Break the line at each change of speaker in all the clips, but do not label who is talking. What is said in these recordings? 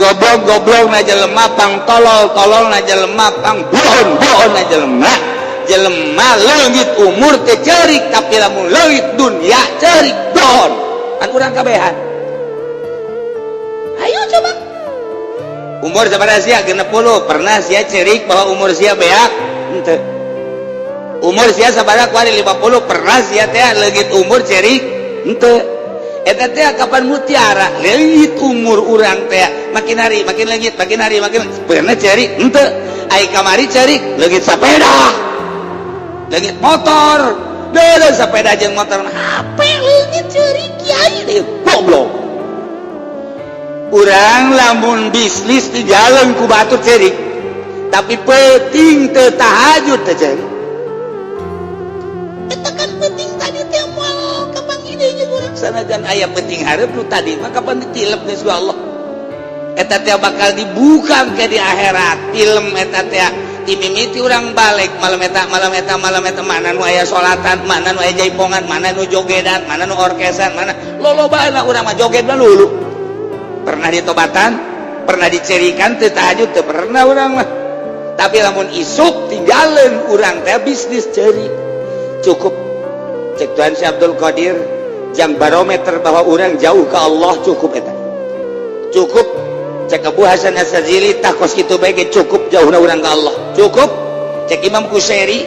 goblok na jelema, pang tolol na jelema, pang bohon na jelema leungit umur teh ceurik, tapi lamun leungit dunia ceurik bohon. Kan urang kabehan. Ayo coba. Umur sabaraha sia 60, pernah sia ceurik bahwa umur sia beak? Henteu. Umur sia sabaraha kuari 50, pernah sia teh leungit umur ceurik? Henteu. Eta teh kapan mutiara leungit umur urang teh makin hari makin leungit makin hari makin pernah cari henteu ai kamari cari leungit sepeda leungit motor deuleu sepeda jeung motor HP leungit cari kiai deui goblok urang lamun bisnis di jalan ku batur cari tapi penting teu tahajud teh cari eta kan penting tadi teh moal kapan idenya urang sanajan aya penting hareup nu tadi mah kapan ditilep geus ku Allah eta teh bakal dibuka ke di akhirat film eta teh dimimiti urang balik malam eta mana nu aya salatan mana nu aya jaipongan mana nu jogedan mana nu orkesan mana lolobana urang mah joget mah lulu pernah ditobatan pernah dicerikan teu tahajud teu pernah urang mah tapi lamun isuk tinggalin urang teh bisnis ceri cukup cek Tuhan Syekh Abdul Qadir jang barometer bahwa orang jauh ke Allah cukup eta cukup cek Abu Hasan As-Sazili tah kos kitu bae cukup jauhna urang ke Allah cukup cek Imam Kushairi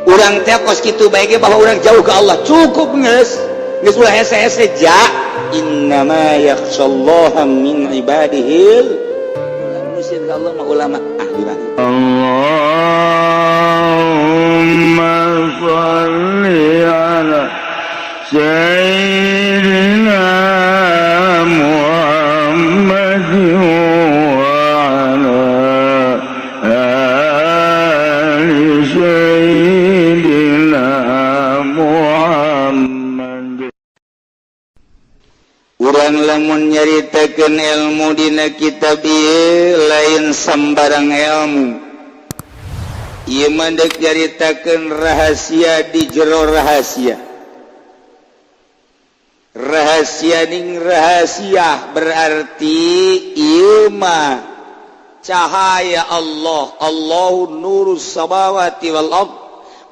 urang teh kos kitu bae bahwa orang jauh ke Allah cukup geus ulah hese-hese ja innama yakhshallaha min ibadihil ulama musir ke Allah mah ulama ahli banget
Allahumma shalli ala Sayyidina Muhammad wa ala ali Sayyidina Muhammad.
Urang lamun nyaritakeun ilmu dina kitab ieu lain sambarang ilmu. Ieu mah deuk nyaritakeun rahasia di jero rahasia. Rahasia ning rahasia berarti ieu mah cahaya Allah. Allahu nurus samawati wal ard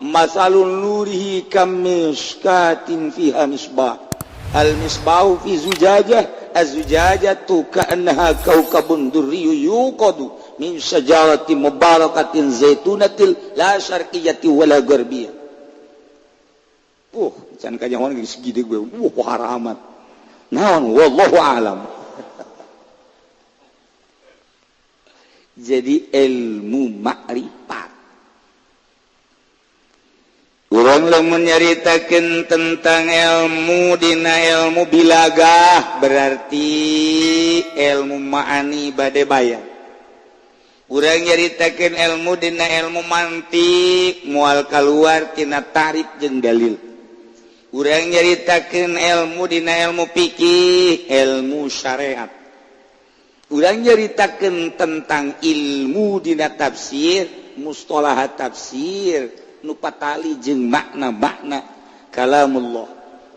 masalun nurihi kamishkatin fiha misbah al misbahu fi zujajah az-zujajatu ka'annaha kaukabun durriyyu yuqadu min syajaratin mubarakatin zaitunatil la syarqiyyati wala gharbiyah. Can kajangan geus gede gue. Haramat. Naon wallahu alam. Jadi ilmu makrifat. Urang lamun nyaritakeun tentang ilmu dina ilmu bilagah berarti ilmu ma'ani bade bayan. Urang nyaritakeun ilmu dina ilmu mantik moal kaluar tina tarif jeung dalil. Urang nyaritakeun ilmu dina ilmu fikih, ilmu syariat. Urang nyaritakeun tentang ilmu dina tafsir, mustalahat tafsir, nu patali jeung makna-makna kalamullah.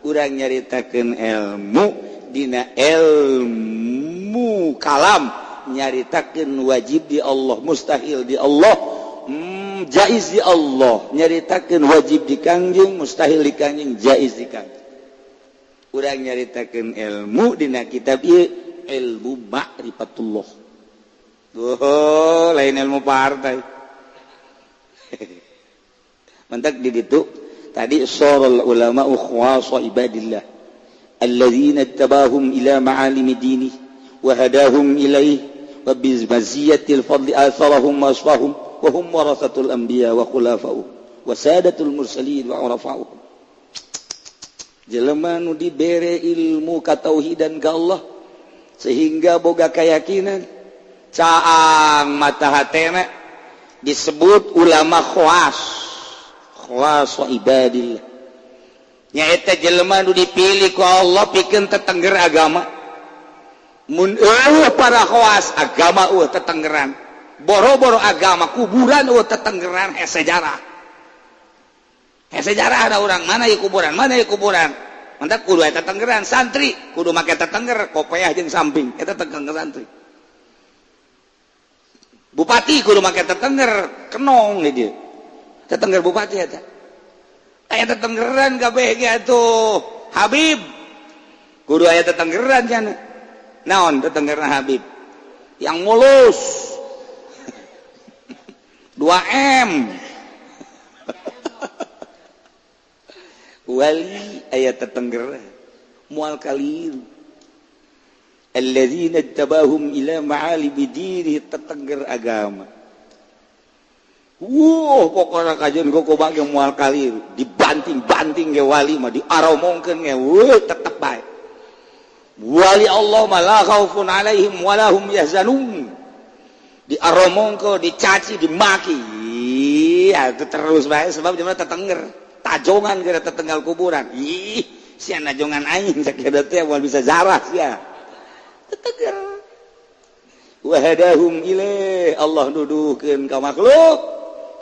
Urang nyaritakeun ilmu dina ilmu kalam, nyaritakeun wajib di Allah, mustahil di Allah. Jaiz di Allah nyaritakeun wajib di Kangjeng mustahil di Kangjeng jaiz di Kangjeng urang nyaritakeun ilmu dina kitab ieu ilmu ma'rifatullah lain ilmu partai mantak di ditu tadi sorol ulama khawasa ibadillah alladzina ittabahum ila ma'alimi dini wa hadahum ilaih wa bizmaziyatil fadli atharahum wasfahum wa hum warasatul anbiya wa khulafa'u wa sadatul mursalin wa urafa'u. Jelema nu dibere ilmu katauhidan ka Allah sehingga boga keyakinan caang mata hatena disebut ulama khawas wa ibadillah. Nyaeta jelema nu dipilih ku Allah pikeun tetengger agama. Mun para khawas agama tetenggeran. Boro-boro agama kuburan tetenggeran sejarah ada orang mana ya kuburan mantap kudu eta tetenggeran santri kudu make tetengger kopiah jeung samping eta tetengger santri bupati kudu make tetenger kenong dia tetenger bupati eta aya tetenggeran kabeh ge atuh Habib kudu aya tetenggeran cenah naon tetenggerna Habib yang mulus 2M wali aya tetenggeran mual kaliru alladzina tabahum ila ma'ali bidini tetengger agama pokoknya kajian kok bagi mual kaliru dibanting-banting ge wali mah diaromongkeun ge tetep bae wali Allah mah la khaufun alaihim wa lahum yahzanun diaromongkeun dicaci dimaki ya itu terus bae sebab jemana tetengger tajongan gara tetenggal kuburan ih sia najongan aing sakira teh moal bisa zarah sia tetengger wahadahum ilaih Allah nuduhkeun ka makhluk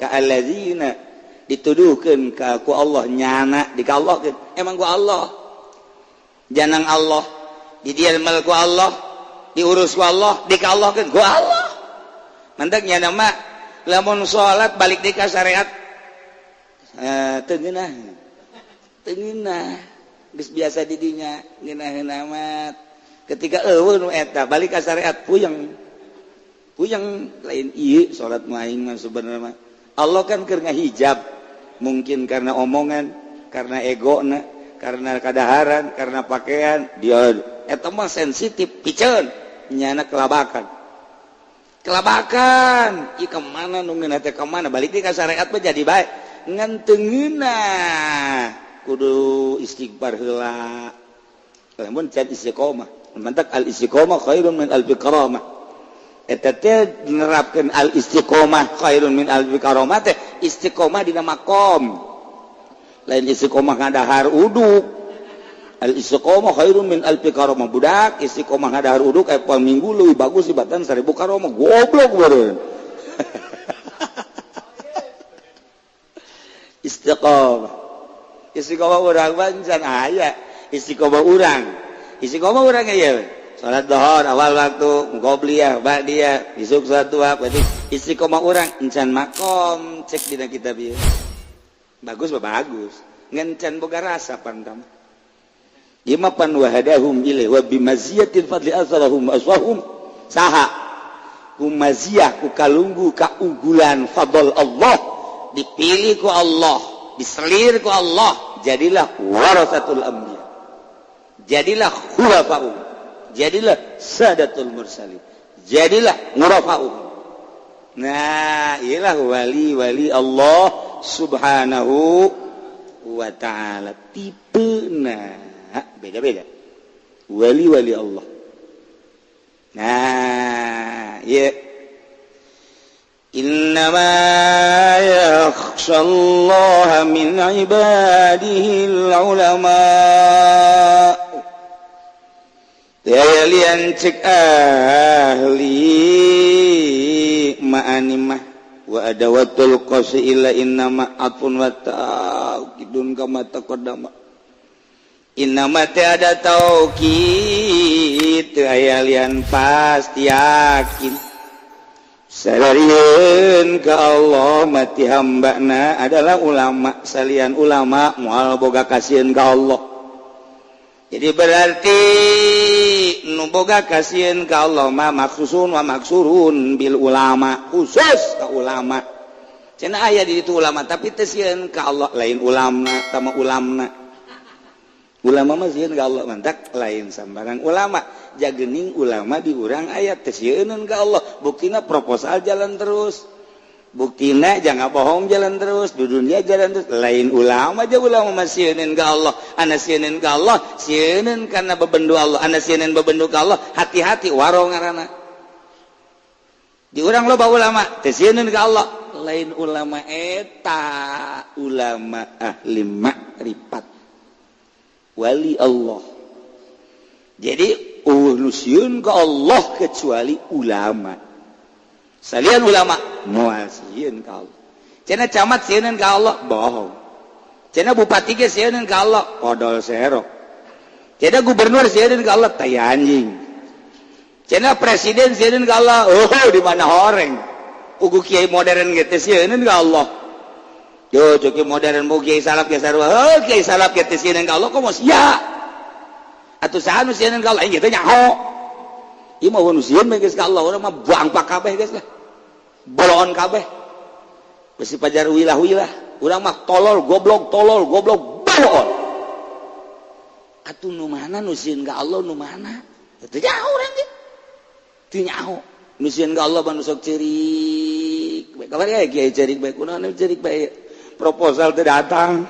ka allazina dituduhkeun ka ku Allah nyana dikallahkeun emang ku Allah janang Allah didielmel ku Allah diurus ku Allah dikallahkeun ku Allah mantek nyana mah lamun salat balik deui ka syariat teu ngeunah geus biasa di dinya ngeunaheun amat ketika eueuh nu eta balik ka syariat puyeng lain ieu salat maing mah sebenarnya mah Allah kan keur ngahijab mungkin karena omongan karena egona karena kadaharan karena pakaian dia eta mah sensitif piceun nyana kelabakan ieu kemana nu ngeunah teh kemana balik deui ka syariat mah jadi bae ngan teu ngeunah kudu istighfar heula lamun can istiqomah mantak al istiqomah khairun min alfi karamah eta teh nerapkeun al istiqomah khairun min alfi karamah teh istiqomah dina makom lain istiqomah ngadahar uduk al istiqomah khairun min alfi karamah budak istiqomah ngadahar uduk aya poe minggu leuwih bagus ibatan 1000 karamah goblok beureun istiqomah urang bancan aya istiqomah urang ieu salat duhur awal waktu qobliyah ba'diyah isuk salat duha berarti istiqomah urang encan makom cek dina kitab ieu bagus ngan can boga rasa pantam ieu mah pan wahadahum ilai wa bimaziyatil fadli azrahum aswahum saha kumaziyah ku kalunggu kaunggulan fadl Allah dipilih ku Allah, diselir ku Allah, jadilah warasatul anbiya. Jadilah khulafa'u. Jadilah sadatul mursalin. Jadilah ngurafa'u. Nah, ialah wali-wali Allah Subhanahu wa ta'ala. Tipena beda-beda. Wali-wali Allah. Nah, ya innama yakhshallaha min ibadihil ulama lian cek ahli ma'animah wa adawatul qasi illa innama atfun wa ta'kidun kama taqaddama innama tiada taukid aya lian pasti yakin salarian ka Allah mati hambana adalah ulama salian ulama moal boga kasieun ka Allah jadi berarti nu boga kasieun ka Allah mah maksusun wa maksurun bil ulama khusus ka ulama cenah aya di ditu ulama tapi teu sieun ka Allah lain ulama tama ulamna ulama mah sieun ka Allah mantak lain sambarang ulama jagening ulama di urang ayat teh sieun ka Allah buktina proposal jalan terus buktina jangan bohong jalan terus di dunia jalan terus lain ulama aja ulama mah sieun ka Allah ana sieun ka Allah sieun kana bebendu Allah ana sieun bebendu ka Allah hati-hati waro ngaranna di urang loba ulama teh sieun ka Allah lain ulama eta ulama ahli makrifat wali Allah jadi sieun ka Allah kecuali ulama salian ulama moal sieun ka Allah cenah camat sieun ka Allah bohong cenah bupati ge sieun ka Allah odol serok cenah gubernur sieun ka Allah tai anjing cenah presiden sieun ka Allah di mana horeng ugu kiai modern gitu sieun ka Allah yo cek modern mau kiai salap ke sarua kiai salap ke sieun ka Allah komo sia atuh saha nu sieun ka Allah ieu teh nyaho ieu mah nu sieun geus ka Allah urang mah bangpak kabeh geus lah bolon kabeh besi pajar wilah urang mah tolol goblok bolon atuh nu mana nu sieun ka Allah nu mana teu nyaho urang ge teu nyaho nu sieun ka Allah mah nu sok ceurik bae kabar ya kiai ceurik bae kunaon ceurik bae proposal teu datang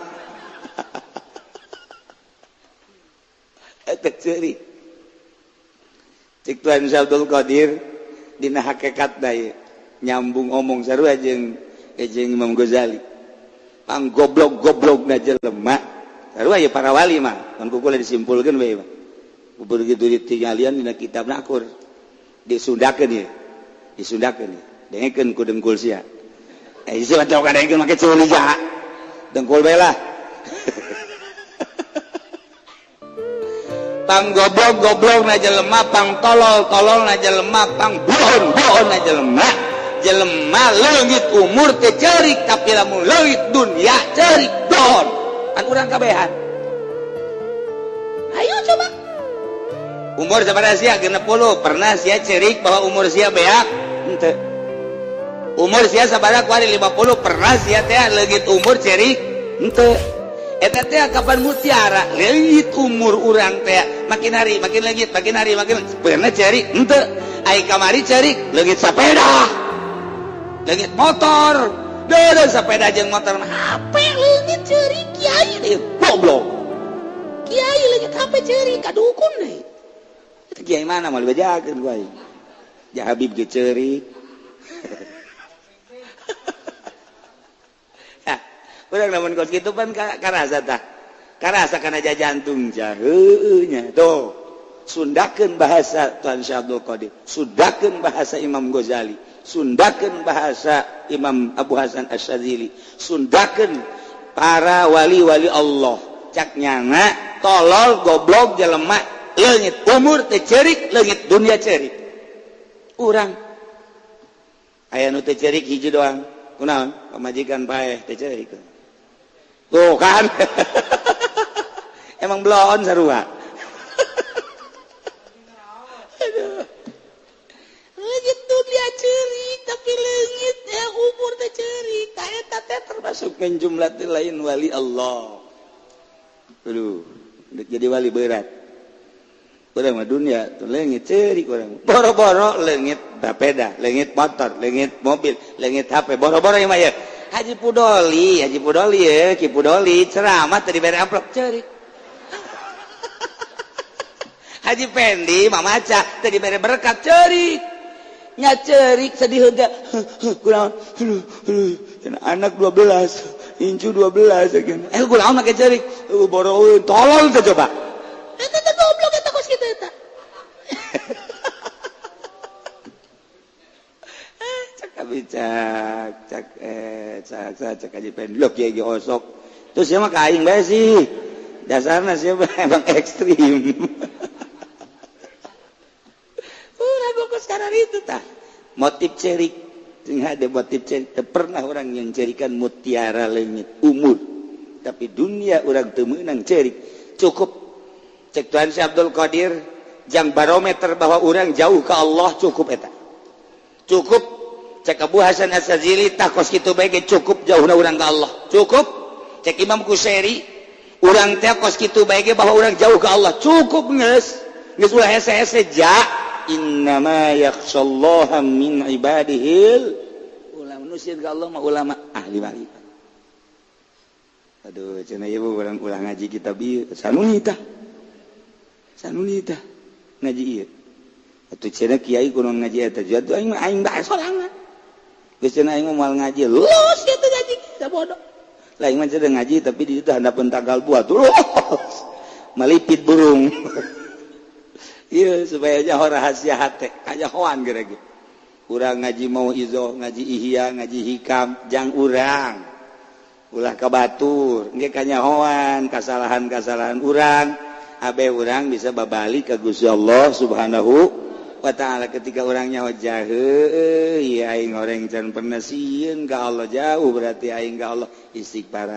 eta ceurik cik Tuan Abdul Qadir dina hakikat daya nyambung omong sarua jeung Imam Ghazali pang goblok-goblokna jelema sarua ya para wali mah kan kukula disimpulkeun we mah begitu ditingalian dina kitabna akur disundakeun ya dengekeun ku dengkul sia isi mah tong kadengkeun make curiga dengkul bae lah pang goblok na jelema pang tolol na jelema pang bohon na jelema leungit umur teh ceurik tapi lamun leungit dunia ceurik bohon kan urang kabehan ayo coba umur sabaraha sia 60 pernah sia ceurik bahwa umur sia beak henteu umur sia sabaraha ku ari 50 pernah sia teh leungit umur ceurik henteu eta teh kapan mutiara leungit umur urang teh makin hari makin leungit pernah ceurik henteu ai kamari ceurik leungit sapeda leungit motor deureuh sapeda jeung motor mah HP leungit ceurik kiai deui goblok kiai leungit HP ceurik ka dukun deui eta kiai mana mah bejakeun ku aing ja Habib ge ceurik urang lamun kos kitu pan karasa tah karasa kana jajantung ja heueuh nya tuh sundakeun bahasa Tuan Syekh Abdul Qadir sundakeun bahasa Imam Ghazali sundakeun bahasa Imam Abu Hasan Asy-Syadzili sundakeun para wali-wali Allah cak nyana tolol goblok jelema leungit umur teh ceurik leungit dunia ceurik urang aya nu teh ceurik hiji doang kunaon pamajikan paeh teh ceurik tuh kan emang belon sarua leungit dunia ceurik tapi leungit umur teh ceurik eta teh termasuk min jumlatil lain wali Allah aduh jadi wali berat urang mah dunia tuh leungit ceurik urang boro-boro leungit sepeda leungit motor leungit mobil leungit HP boro-boro ieu mah ya Haji Pudoli ya Ki Pudoli ceramah tadi bere amplop ceurik Haji Pendi mamaca tadi bere berkat ceurik nya ceurik sedih heuga kunaon anak 12 incu 12 kunaon make ceurik boro tolol teh coba eta teh goblok eta kos kitu eta cak Haji Pendi lo kiai osok terus dia mah ka aing bae sih dasarna sia emang ekstrim urang fokus kana itu tah motif ceurik jeung hade motif ceurik teu pernah orang yang cerikan mutiara leungit umur tapi dunia urang teu meunang ceurik cukup cek Tuan Syekh Abdul Qadir jang barometer bahwa urang jauh ke Allah cukup eta cukup cek Abu Hasan Asy-Syadzili tah kos kitu bae ge cukup jauhna urang ka Allah cukup cek Imam Kushairi urang teh kos kitu bae ge bahwa urang jauh ka Allah cukup geus ulah hese-hese ja innama yakhshallaha min ibadihil ulama nu sieun ka Allah mah ulama ahli ma'rifat aduh cenah ieu urang ulah ngaji kitab ieu sanuni tah ngaji ieu atuh cenah kiai kunaon ngaji eta jatuh aing mah aing bae sorangan geus cenah aing moal ngaji lulus kitu ngaji da bodoh lain mah cenah ngaji tapi di ditu handapeun tanggal buat malipit burung iya supaya nya rahasia hate aja hoan gerege urang ngaji mau izo ngaji ihya ngaji hikam jang urang ulah kabatur engke kanyahoan kasalahan-kasalahan urang abe urang bisa babalik ka Gusti Allah Subhanahu wa ta'ala ketika orangnya wajah aing goreng can pernah sieun ka Allah jauh berarti aing ka Allah istighfar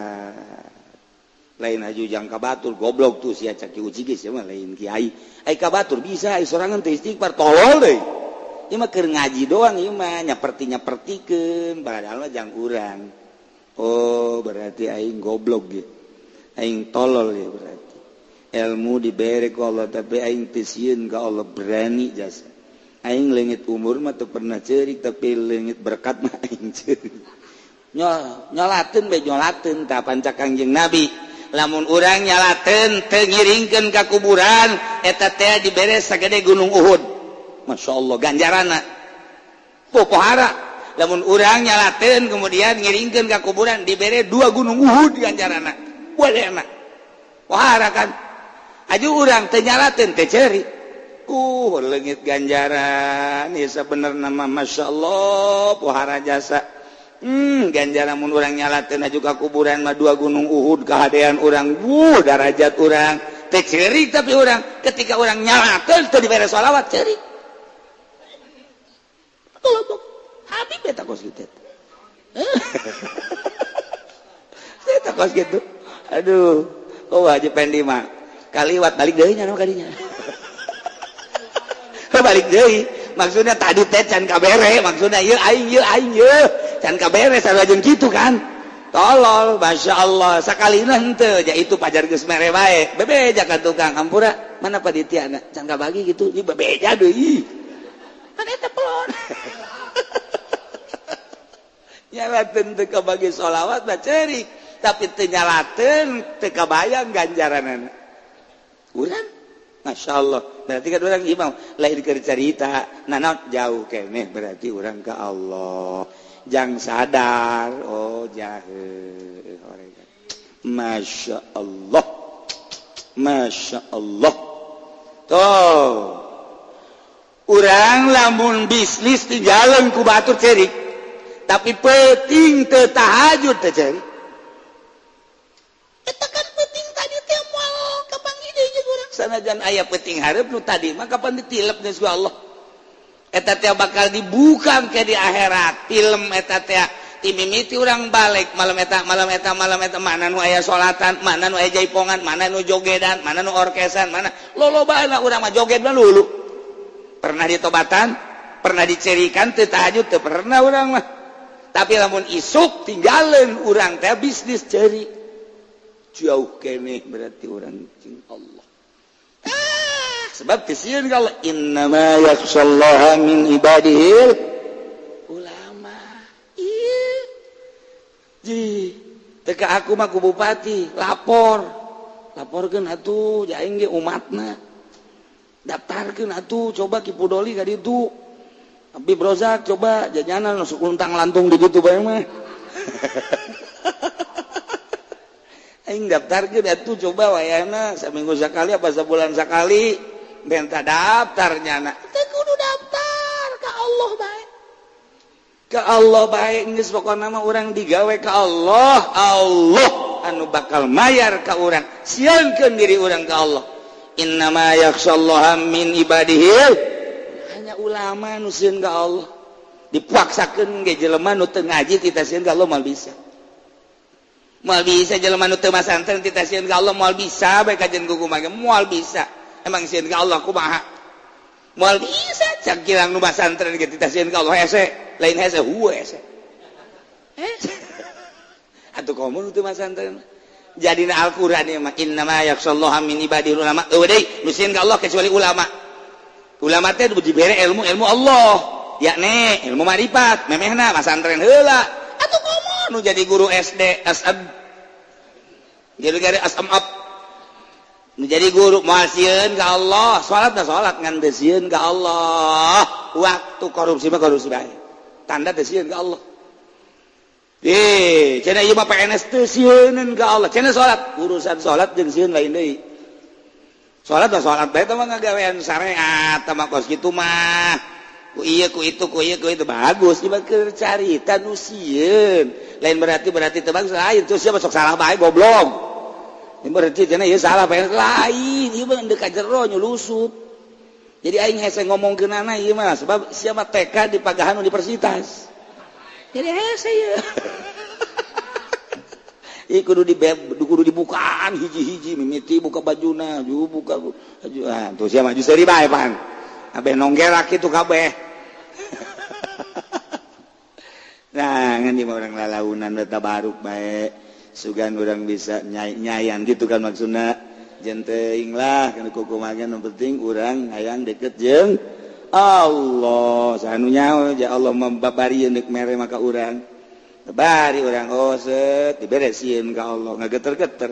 lain aju jang ka batur goblok tuh sia caki uji geus mah lain kiai ai ka batur bisa ai sorangan teh istighfar tolol deui ieu mah keur ngaji doang ieu mah nyapertikeun padahal mah jang urang oh berarti aing goblok ge aing tolol ya berarti ilmu diberi ku Allah tapi aing teu sieun ka Allah berani jasa aing leungit umur mah teu pernah ceurik tapi leungit berkat mah aing ceurik nyolateun bae nyolateun tah panca Kangjeng Nabi lamun urang nyalateun teu ngiringkeun ka kuburan eta teh dibere sagede gunung Uhud masyaallah ganjaranna pohara lamun urang nyalateun kemudian ngiringkeun ka kuburan dibere 2 gunung Uhud ganjaranna boleh enak pohara kan aju urang teu nyalateun teh ceurik leungit ganjaran ieu sabenerna mah masyaallah pohara jasa ganjaran mun urang nyalateun aju ka kuburan mah 2 gunung Uhud kahadean urang darajat urang teh ceurik tapi urang ketika urang nyalateun teu dibere shalawat ceurik kelompok Habib eta kos kitu eta kos kitu aduh Haji Pendi mah kaliwat balik deui nya kadinya balik deui maksudnya tadi teh can kabere maksudnya ieu aing can kabere sareng kitu kan tolol masyaallah sakalina henteu nya itu pajar geus mere bae bebeja ka tukang ampura mana panitiana can kabagi gitu ieu bebeja deui kan eta pelon nyalateun teu kabagi sholawat mah ceurik tapi teu nyalateun teu kabayang ganjaranana urang masyaallah berarti kan urang imam lain keur carita nana jauh keneh berarti urang ka Allah jang sadar oh jahil masyaallah masyaallah tuh urang lamun bisnis tinggalan ku batur cerik tapi penting teu tahajud teh cerik eta kan penting tadi teh moal kapang ide jeung urang sanajan aya penting hareup nu tadi mah kapan ditilep geus ku Allah eta teh bakal dibuka ke di akhirat film eta teh timimiti urang balik malam eta mana nu aya salatan mana nu aya jaipongan mana nu jogedan mana nu orkesan mana lolobana urang mah joget mah lulu pernah ditobatan pernah dicerikan teu tahajud teu pernah urang mah tapi lamun isuk tinggalin urang teh bisnis ceri jauh keneh berarti urang jeung Allah sebab kesieun kalau innama yakhshallaha min ibadihil ulama ieu ji teka aku mah ku bupati laporkeun atuh jaing ge umatna daftarkeun atuh coba Ki Pudoli ka ditu Habib Rozak coba jajanan masuk untang lantung di ditu bae mah aing daftarkeun atuh coba wayahna saminggu sakali apa sebulan sakali benta daftarnya anak teh kudu daftar ka Allah bae ka Allah bae geus pokona mah urang digawe ka Allah anu bakal mayar ka urang sieunkeun diri urang ka Allah innama yakhshallaha min ibadihi hanya ulama nu sieun ka Allah dipaksakeun ge jelema nu teu ngaji tita sieun ka Allah moal bisa jelema nu teu masantren tita sieun ka Allah moal bisa bae kajen gugu mah moal bisa emang sieun ka Allah kumaha moal bisa cak kilang nu masantren ge tita sieun ka Allah hese lain hese hese atuh komo nu teu masantren jadina Al-Qur'an ieu mah innama yakhshallaha min ibadil ulama deui nu sieun ka Allah kecuali ulama teh dibere ilmu Allah yakni ilmu marifat memehna masantren heula atuh komo nu jadi guru SD asab jadi guru asam-up nu jadi guru moal sieun ka Allah salat ngan teu sieun ka Allah waktu korupsi mah korupsi bae tanda teu sieun ka Allah cenah ieu mah PNS teu sieuneun ka Allah cenah salat urusan salat jeung sieun lain deui salat bae teh mah ngagawean syariat tah mah kos kitu mah ku ieu ku itu bagus ieu mah keur carita nu sieun lain berarti teu bagus lain terus siapa sok salah bae goblok ieu berarti cenah ieu salah bae lain ieu mah deuk ka jero nyulusup Jadi aing hese ngomong ke nana ieu mah sebab siapa TK di Pagahan Universitas. Jadi hese ieu. Ieu kudu dibukaan hiji-hiji mimiti buka bajuna, buka baju. Ah, tuh sia maju seuri bae pan. Abeh nonggerak kitu kabeh. Nah, ngan di orang lalaunan tabaruk bae. Sugan urang bisa nyayan gitu kan maksudna. Jenteing lah kana kukumaha nu penting urang hayang deket jeung Allah. Sanunya ja Allah membabarieun deuk mere maka urang. Bari urang set diberesieun ka Allah ngageter-geter.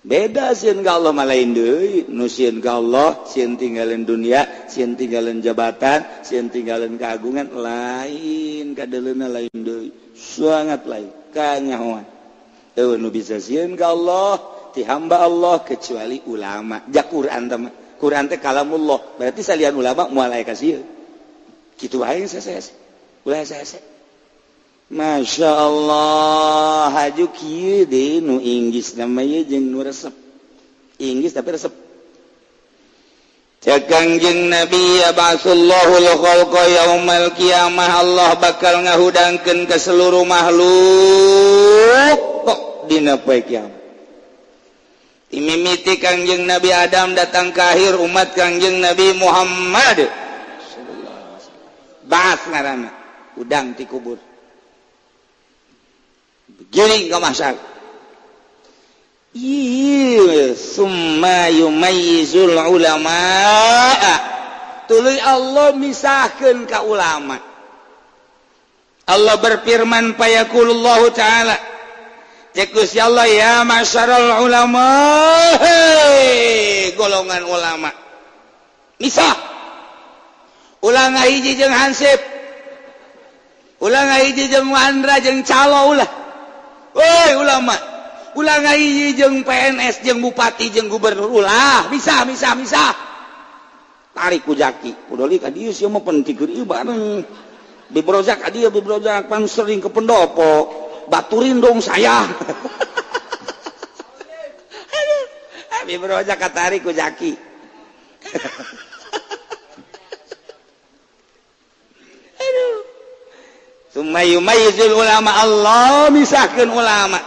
Beda sieun ka Allah mah lain deui. Nu sieun ka Allah sieun tinggalin dunia, sieun tinggalin jabatan, sieun tinggalin keagungan lain kadeleuna lain deui. Sangat lain kanyahoan. Teu nu bisa sieun ka Allah ti hamba Allah kecuali ulama. Jak Quran teh Quran teh kalamullah. Berarti salian ulama moal aya ka sieun. Kitu wae sese. Ulah sese. Masya Allah haju kieu deui nu Inggris nama ieu jeung nu resep. Inggris tapi resep. Cek Kangjeng Nabi yab'atsullahu al-khalqa yaumal qiyamah Allah bakal ngahudangkeun ka seluruh makhluk kok dina poe kiamat. Imimiti Kangjeng Nabi Adam datang ke akhir umat Kangjeng Nabi Muhammad ba'ats ngaranna udang ti kubur giring ka mahsyar summa yumayyizul ulama tuluy Allah misahkeun ka ulama. Allah berfirman fayaqulullahu ta'ala cek Gusti Allah ya masyarul ulama hei golongan ulama misah ulang hiji jeung hansip ulang hiji jeung Andra jeung calo ulah woi ulama ulang hiji jeung PNS jeung bupati jeung gubernur ulah misah tarik ku jaki kudoli ka dieu sia mah pentikeun ieu bareng bibrojak ka dieu bibrojak pan sering ke pendopo baturin dong saya. Abi beroja katari ku jaki. Aduh. Summa yumayyizul ulama Allah misahkeun ulama.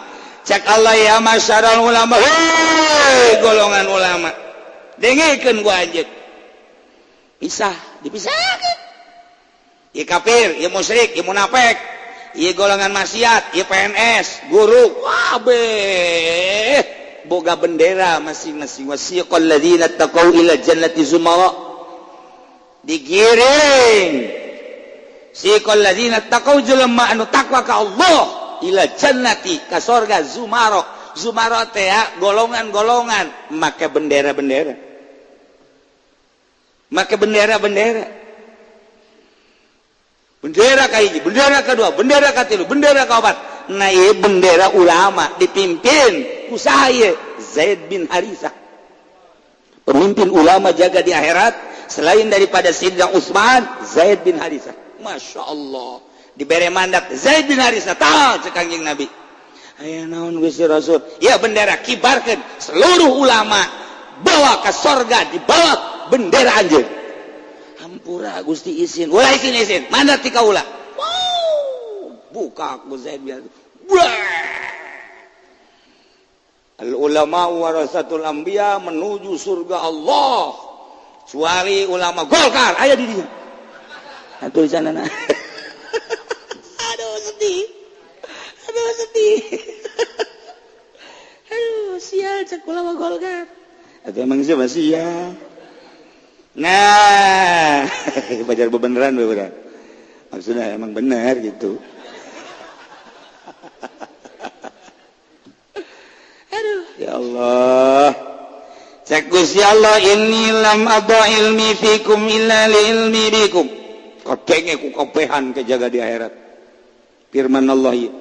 Cek Allah ya masyarul ulama. Hei golongan ulama. Dengikeun ku anjeun. Pisah, dipisahkeun. Ieu kafir, ieu musyrik, ieu munafik. Ieu golongan maksiat, ieu PNS, guru, wabeh boga bendera masing-masing. Wasiqal ladzina taqau ila jannati zumara digiring. Siqal ladzina taqau jelema anu takwa ka Allah ila jannati ka surga zumara. Zumara teh golongan-golongan make bendera-bendera. Make bendera-bendera. Bendera ka hiji, bendera kedua, bendera katilu, bendera kaopat. Nah ieu bendera ulama dipimpin ku saha Zaid bin Harithah. Pemimpin ulama jaga di akhirat selain daripada Sayyidina Utsman, Zaid bin Harithah. Masya Allah. Diberi mandat Zaid bin Harithah tah cek Kangjeng Nabi. Aya naon Gusti Rasul? Ya bendera kibarkeun seluruh ulama bawa ke surga di bawah bendera anjeun. Hampura Gusti izin, ulah izin, mandat ti kaula. Wow, buka ku Zaid bin Al ulama warasatul anbiya menuju surga Allah. Kecuali ulama Golkar aya di dieu. Atuh di sana. Aduh sedih. Aduh sial cek ulama Golkar. Atuh emang siapa sia? Nah, bajar beneran beneran. Maksudnya emang benar gitu. Aduh, ya Allah. Cek Gusti Allah inni lam adha ilmi fikum illa li ilmi bikum. Kabeh ku kabehan kejaga di akhirat. Firman Allah ieu.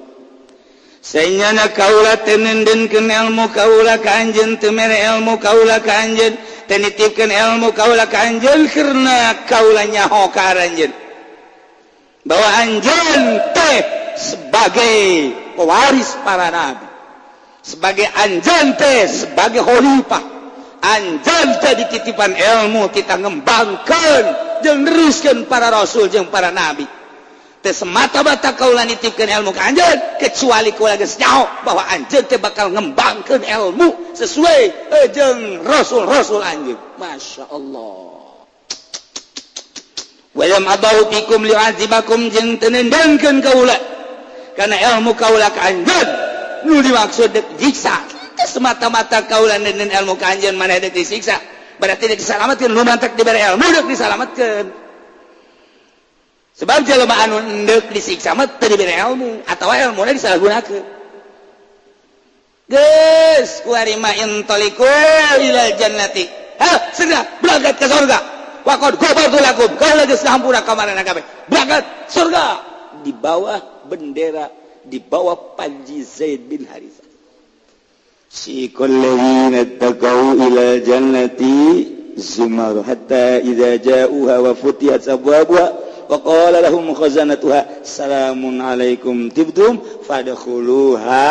Saenyana kaula tenendenkeun ilmu kaula ka anjeun teu mere ilmu kaula ka anjeun. Tenitipkan ilmu kaula ka anjeun karena kaula nyaho ka anjeun bahwa anjeun teh sebagai pewaris para nabi, sebagai anjeun teh sebagai khalifah anjeun jadi titipan ilmu kita ngembangkeun jeung neruskeun para rasul jeung para nabi. Teu semata-mata kaula nitipkeun ilmu ka anjeun kecuali kaula geus nyaho bahwa anjeun teh bakal ngembangkeun ilmu sesuai jeung rasul-rasul anjeun. Masyaallah. Wa lam adahu fikum li'azibakum jeung teu nendangkeun kaula kana ilmu kaula ka anjeun nu dimaksud diksiksa. Semata-mata kaula nenden ilmu ka anjeun maneh deuk disiksa berarti deuk disalametkeun nu mantek dibere ilmu deuk disalametkeun sebab jelema anu deuk disiksa mah teu dibere ilmu atawa ilmuna disalahgunakeun. Geus kuari ma intaliqu ilal jannati segera berangkat ke surga waqad ghafartu lakum kaula geus ngahampura ka marana kabeh berangkat surga di bawah bendera di bawah panji Zaid bin Harithah. Siqal ladzina taqaw ila jannati zumar hatta idza ja'uha wa futihat abwabuha wa qala lahum khazanatuha salamun alaikum tibtum fadkhuluha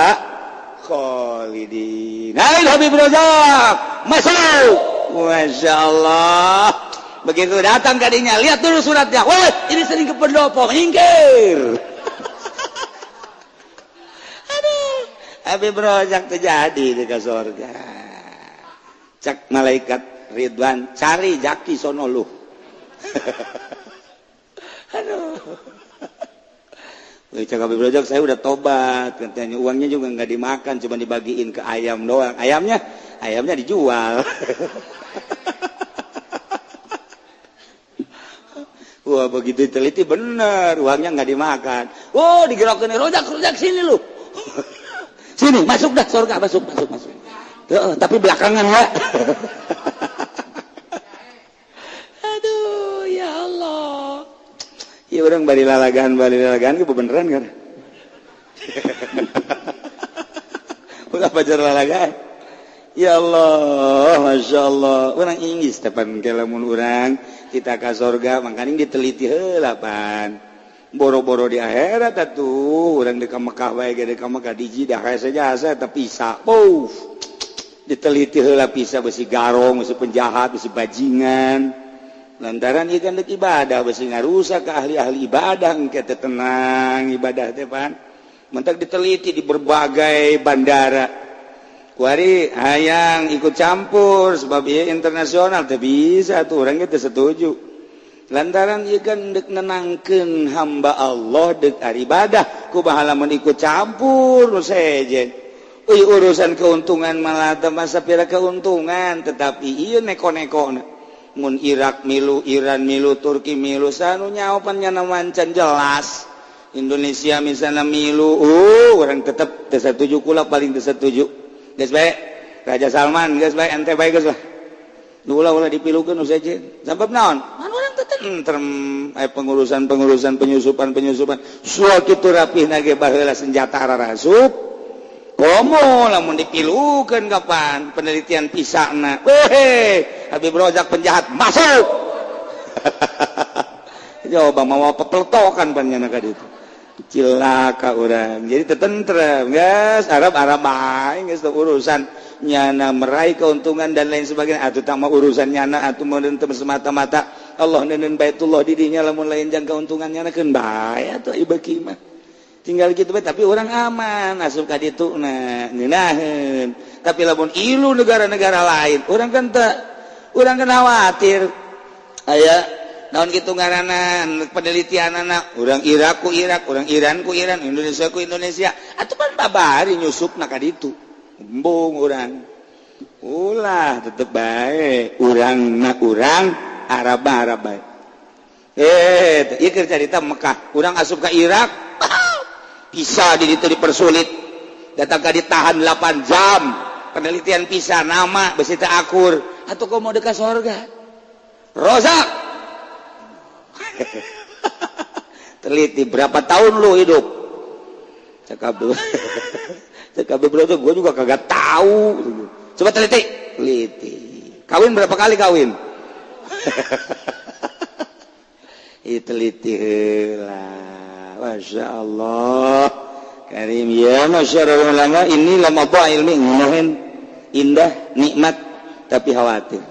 khalidin. Hai Habib Razak, masuk. Masyaallah. Begitu datang kadinya, lihat dulu suratnya. Wah, ini sering ke pendopo, minggir. Habib Razak terjadi di surga. Cak malaikat Ridwan, cari jaki sono lu. Aduh. Cak Habib Razak, saya udah tobat. Katanya uangnya juga nggak dimakan, cuma dibagiin ke ayam doang. Ayamnya dijual. Wah begitu teliti bener, uangnya nggak dimakan. Oh digerakin Razak sini lu. Sini, masuk dah surga, masuk. Tapi belakangan ya. Aduh, ya Allah. Ya orang bari lalagan ke beneran kan? Udah pacar lalagan. Ya Allah, Masya Allah. Orang Inggris tepan kelamun orang kita ke surga, makanya diteliti heula pan. Boro-boro di akhirat atuh urang di Mekah wae ge di Mekah diji dah saja tapi pisah. Diteliti heula pisah besi garong, besi penjahat, besi bajingan. Lantaran ieu kan deuk ibadah besi ngarusak ke ahli-ahli ibadah engke teh tenang ibadah teh pan. Mentak diteliti di berbagai bandara. Kuari hayang ikut campur sebab ieu internasional teh bisa tuh urang teh setuju. Lantaran ieu kan deuk nenangkeun hamba Allah deuk ibadah kumaha lamun ikut campur nu sejen. Urusan keuntungan malah teu sapira keuntungan tetapi ieu neko-nekona. Mun Irak milu, Iran milu, Turki milu sanu nyaopan nyana mancan jelas. Indonesia misalnya milu, urang tetep teu satuju kula paling teu satuju. Geus bae Raja Salman geus bae ente bae geus bae. Ulah dipilukeun nu sejen. Sabab naon? Pengurusan penyusupan suatu rapih nage baheula senjata rarasup komo lamun dipilukeun kapan penelitian pisana Habib Razak penjahat masuk. Coba mau pepeltokan panjana ka ditu cilaka urang jadi tetentrem geus Arab bae geus urusan nyana meraih keuntungan dan lain sebagainya atuh tama urusan nyana atuh mun teu semata-mata Allah nenen Baitullah didinya lamun lain jang keuntungannya nakeun bae atuh ieu beuki mah tinggal kitu bae tapi orang aman asup ka dituna ngeunaheun tapi lamun ilu negara-negara lain urang kan khawatir aya naon kitu ngaranna penelitianna urang Irak ku Irak urang Iran ku Iran Indonesia ku Indonesia atuh pan babari nyusupna ka ditu embung urang ulah tetep bae urangna urang Arab bae ieu keur carita Mekah urang asup ka Irak bisa di ditu dipersulit datang ka ditahan 8 jam penelitian pisah nama besi teu akur atuh komo deuk ka surga Razak teliti berapa tahun lu hidup cakap dulu cakap berapa gue juga kagak tahu coba teliti kawin berapa kali kawin teliti lah Masya Allah karim ya masyarakat ulama ini lama apa ilmi ngunahin indah nikmat tapi khawatir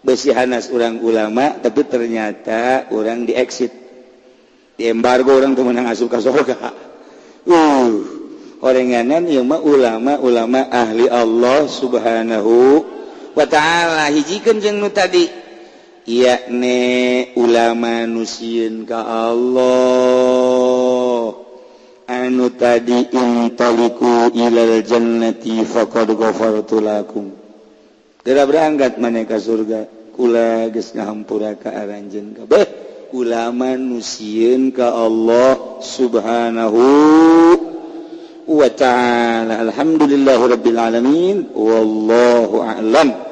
besi hanas orang ulama tapi ternyata orang diexit di embargo orang tuh menang asup ka surga orenganan ieu mah ulama ahli Allah subhanahu wa ta'ala hijikeun jeung nu tadi yakni ulama nu sieun ka Allah anu tadi intaliku ilal jannati faqad ghafartu lakum geura berangkat maneh ka surga kula geus ngahampura ka aranjeun kabeh ulama nu sieun ka Allah subhanahu wa ta'ala alhamdulillahirabbil alamin wallahu a'lam.